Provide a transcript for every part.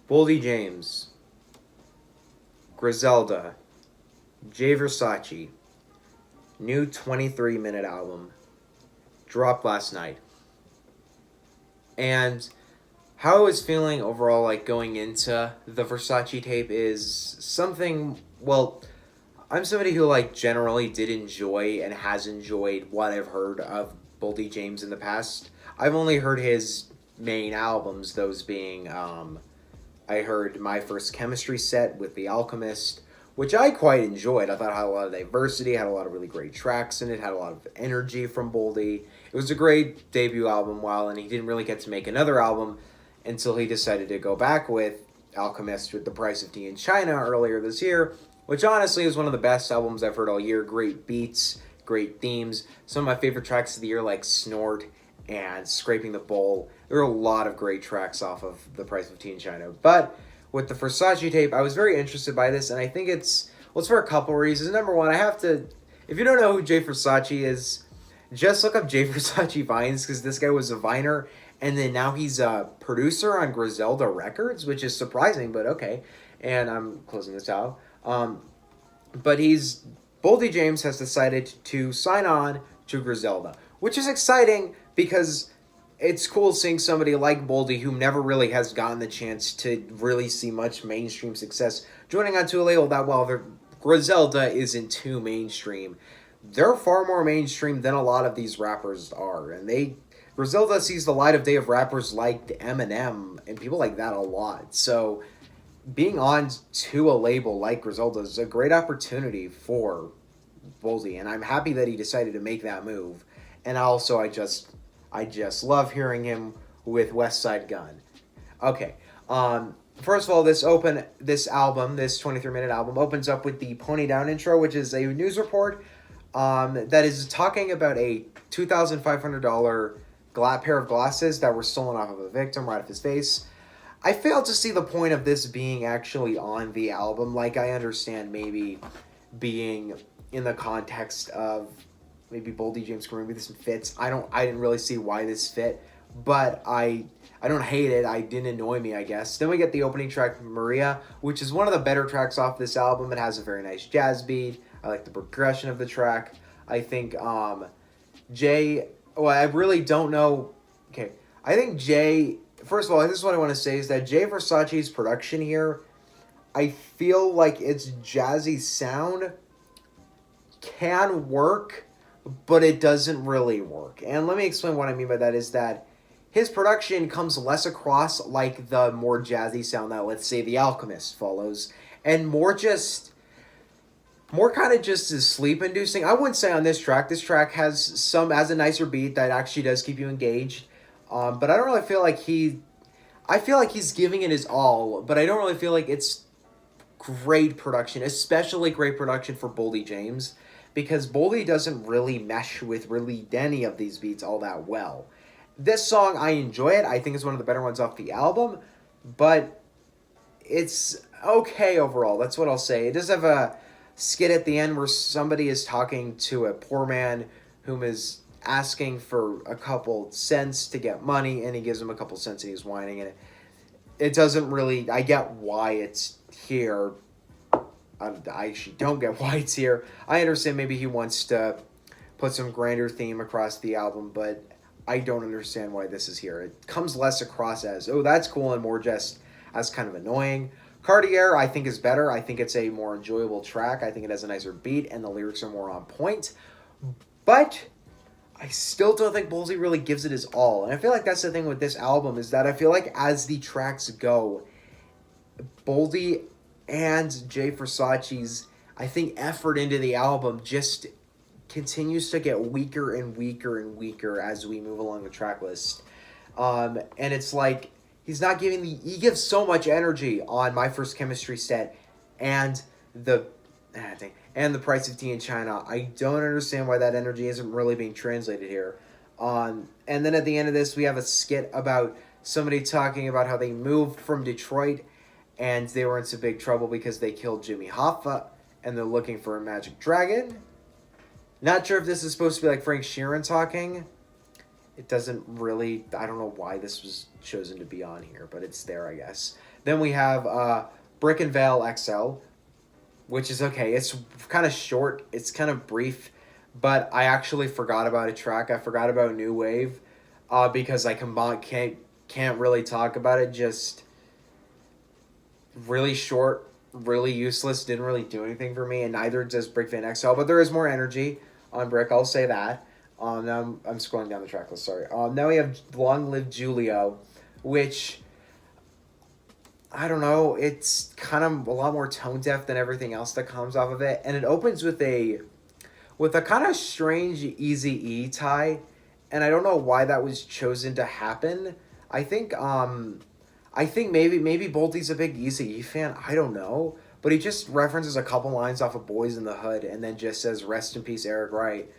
Boldy James, Griselda, J Versace, new 23-minute album, dropped last night. And how I was feeling overall, like going into the Versace tape, is something. Well, I'm somebody who like generally did enjoy and has enjoyed what I've heard of Boldy James in the past. I've only heard his main albums, those being I heard my first chemistry set with the Alchemist, which I quite enjoyed. I thought it had a lot of diversity, had a lot of really great tracks in it, had a lot of energy from Boldy. It was a great debut album, while and he didn't really get to make another album until he decided to go back with Alchemist with The Price of Tea in China earlier this year, which honestly is one of the best albums I've heard all year. Great beats, great themes. Some of my favorite tracks of the year, like Snort and Scraping the Bowl. There are a lot of great tracks off of The Price of Tea in China. But with the Versace tape, I was very interested by this, and I think it's for a couple reasons. Number one, I have to, if you don't know who Jay Versace is, just look up Jay Versace Vines, because this guy was a Viner, and then now he's a producer on Griselda Records, which is surprising, but okay. And I'm closing this out. But Boldy James has decided to sign on to Griselda, which is exciting because it's cool seeing somebody like Boldy, who never really has gotten the chance to really see much mainstream success, joining onto a label that, while Griselda isn't too mainstream, they're far more mainstream than a lot of these rappers are, and Griselda sees the light of day of rappers like Eminem and people like that a lot. So being on to a label like Griselda is a great opportunity for Boldy, and I'm happy that he decided to make that move. And also, I just love hearing him with West Side Gun. Okay, first of all, this 23-minute album opens up with the Pony Down intro, which is a news report that is talking about a $2,500 pair of glasses that were stolen off of a victim right off his face. I failed to see the point of this being actually on the album. Like, I understand maybe being in the context of maybe Boldy James maybe this fits. I didn't really see why this fit, but I don't hate it. I didn't annoy me, I guess. Then we get the opening track, Maria, which is one of the better tracks off this album. It has a very nice jazz beat. I like the progression of the track. I think Jay. Well, I really don't know. Okay, I think Jay. First of all, this is what I want to say, is that Jay Versace's production here, I feel like its jazzy sound can work, but it doesn't really work. And let me explain what I mean by that, is that his production comes less across like the more jazzy sound that, let's say, The Alchemist follows, and more kind of just is sleep inducing. I wouldn't say on this track. This track has a nicer beat that actually does keep you engaged. But I don't really feel like I feel like he's giving it his all, but I don't really feel like it's great production, especially great production for Boldy James, because Boldy doesn't really mesh with really any of these beats all that well. This song, I enjoy it. I think it's one of the better ones off the album, but it's okay overall. That's what I'll say. It does have a skit at the end where somebody is talking to a poor man whom is asking for a couple cents to get money, and he gives him a couple cents and he's whining, and it doesn't really, I get why it's here. I actually don't get why it's here. I understand maybe he wants to put some grander theme across the album, but I don't understand why this is here. It comes less across as, oh, that's cool, and more just as kind of annoying. Cartier, I think, is better. I think it's a more enjoyable track. I think it has a nicer beat, and the lyrics are more on point. But I still don't think Boldy really gives it his all. And I feel like that's the thing with this album, is that I feel like as the tracks go, Boldy and Jay Versace's, I think, effort into the album just continues to get weaker and weaker and weaker as we move along the track list. And it's like he gives so much energy on My First Chemistry set and the Price of Tea in China. I don't understand why that energy isn't really being translated here. And then at the end of this, we have a skit about somebody talking about how they moved from Detroit and they were in some big trouble because they killed Jimmy Hoffa and they're looking for a magic dragon. Not sure if this is supposed to be like Frank Sheeran talking. it doesn't really, I don't know why this was chosen to be on here, but it's there, I guess. Then we have Brick and Vale XL, which is okay. It's kind of short, it's kind of brief, but I actually forgot about a track. I forgot about New Wave because I can't really talk about it. Just really short, really useless, didn't really do anything for me, and neither does Brick Van XL, but there is more energy on Brick, I'll say that. Now I'm scrolling down the track list, sorry. Now we have Long Live Julio, which, I don't know, it's kind of a lot more tone deaf than everything else that comes off of it, and it opens with a kind of strange Eazy-E tie, and I don't know why that was chosen to happen. I think maybe Boldy's a big Eazy-E fan. I don't know, but he just references a couple lines off of Boys in the Hood, and then just says "Rest in peace, Eric Wright."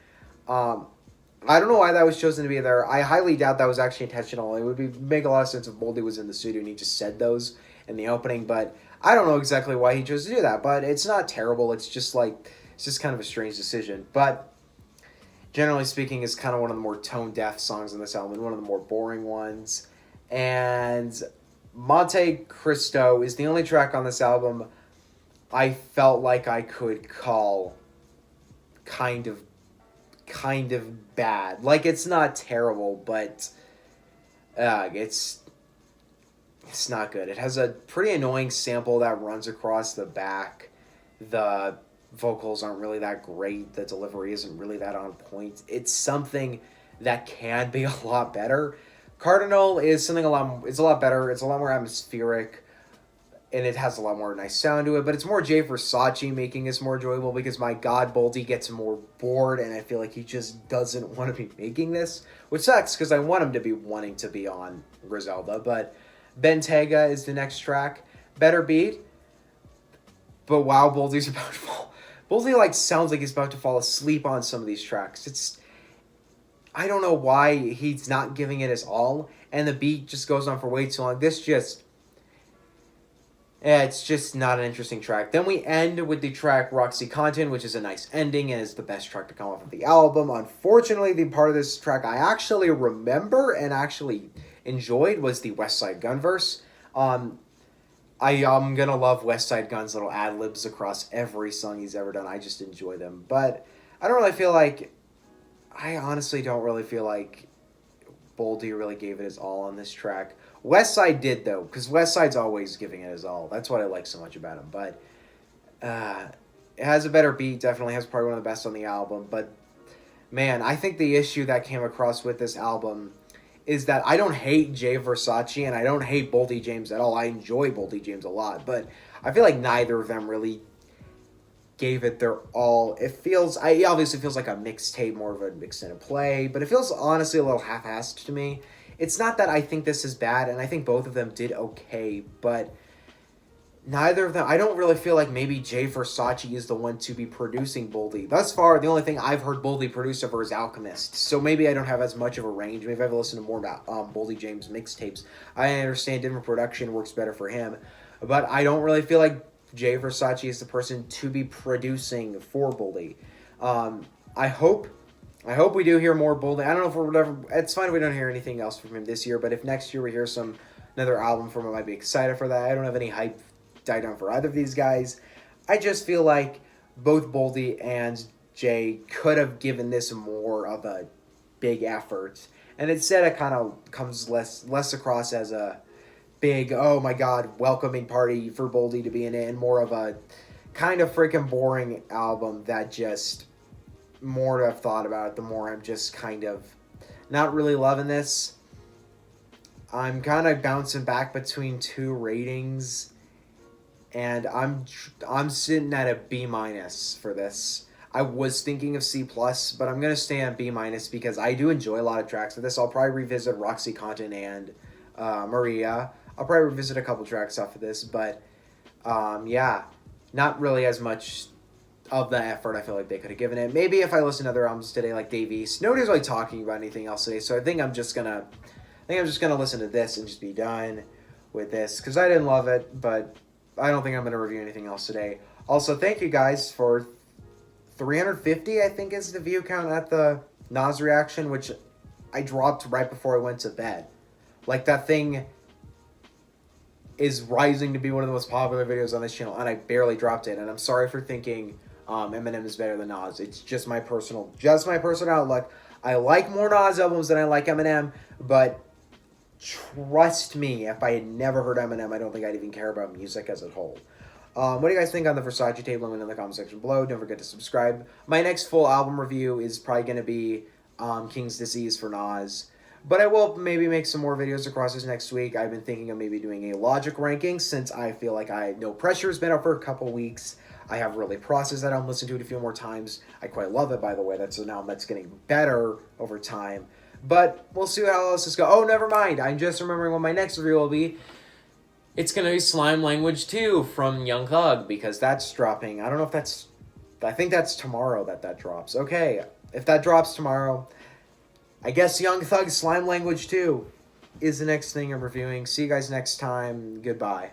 I don't know why that was chosen to be there. I highly doubt that was actually intentional. It would make a lot of sense if Boldy was in the studio and he just said those in the opening, but I don't know exactly why he chose to do that. But it's not terrible. It's just kind of a strange decision. But generally speaking, it's kind of one of the more tone deaf songs on this album, one of the more boring ones. And Monte Cristo is the only track on this album I felt like I could call kind of bad. Like, it's not terrible, but it's not good. It has a pretty annoying sample that runs across the back. The vocals aren't really that great. The delivery isn't really that on point. It's something that can be a lot better. Cardinal is it's a lot better. It's a lot more atmospheric, and it has a lot more nice sound to it, but it's more Jay Versace making this more enjoyable because, my God, Boldy gets more bored, and I feel like he just doesn't want to be making this, which sucks because I want him to be wanting to be on Griselda. But Bentega is the next track. Better beat, but wow, Boldy's about to fall. Boldy, sounds like he's about to fall asleep on some of these tracks. I don't know why he's not giving it his all, and the beat just goes on for way too long. It's just not an interesting track. Then we end with the track Roxycontin, which is a nice ending and is the best track to come off of the album. Unfortunately, the part of this track I actually remember and actually enjoyed was the West Side Gun verse. I'm going to love West Side Gun's little ad-libs across every song he's ever done. I just enjoy them. But I honestly don't really feel like Boldy really gave it his all on this track. West Side did, though, because West Side's always giving it his all. That's what I like so much about him. But it has a better beat, definitely has probably one of the best on the album. But, man, I think the issue that came across with this album is that I don't hate Jay Versace and I don't hate Boldy James at all. I enjoy Boldy James a lot, but I feel like neither of them really gave it their all. It obviously feels like a mixtape, more of a mix and a play, but it feels honestly a little half-assed to me. It's not that I think this is bad, and I think both of them did okay, but neither of them, I don't really feel like maybe Jay Versace is the one to be producing Boldy. Thus far, the only thing I've heard Boldy produce over is Alchemist, so maybe I don't have as much of a range. Maybe I've listened to more about Boldy James mixtapes. I understand different production works better for him, but I don't really feel like Jay Versace is the person to be producing for Boldy. I hope we do hear more Boldy. I don't know if whatever. It's fine if we don't hear anything else from him this year, but if next year we hear another album from him, I'd be excited for that. I don't have any hype died down for either of these guys. I just feel like both Boldy and Jay could have given this more of a big effort, and instead it kind of comes less across as a big, oh my God, welcoming party for Boldy to be in it, and more of a kind of freaking boring album that just, more to have thought about it, the more I'm just kind of not really loving this. I'm kind of bouncing back between two ratings, and I'm sitting at a B- for this. I was thinking of C+, but I'm going to stay on B- because I do enjoy a lot of tracks of this. I'll probably revisit Roxycontin and Maria. I'll probably revisit a couple tracks off of this, but yeah, not really as much of the effort I feel like they could have given it. Maybe if I listen to other albums today, like Dave East, nobody's really talking about anything else today, so I think I'm just gonna listen to this and just be done with this, because I didn't love it, but I don't think I'm gonna review anything else today. Also, thank you guys for 350, I think is the view count at the Nas reaction, which I dropped right before I went to bed. Like, that thing is rising to be one of the most popular videos on this channel, and I barely dropped it. And I'm sorry for thinking Eminem is better than Nas. It's just my personal outlook. I like more Nas albums than I like Eminem, but trust me, if I had never heard Eminem, I don't think I'd even care about music as a whole. What do you guys think on the Versace tape? Let me know in the comment section below. Don't forget to subscribe. My next full album review is probably going to be King's Disease for Nas. But I will maybe make some more videos across this next week. I've been thinking of maybe doing a Logic ranking since I feel like No Pressure has been out for a couple weeks. I have really processed that. I'll listen to it a few more times. I quite love it, by the way. That's an album that's getting better over time. But we'll see how else this goes. Oh, never mind. I'm just remembering what my next review will be. It's going to be Slime Language 2 from Young Thug, because that's dropping. I don't know if that's... I think that's tomorrow that drops. Okay, if that drops tomorrow, I guess Young Thug Slime Language 2 is the next thing I'm reviewing. See you guys next time. Goodbye.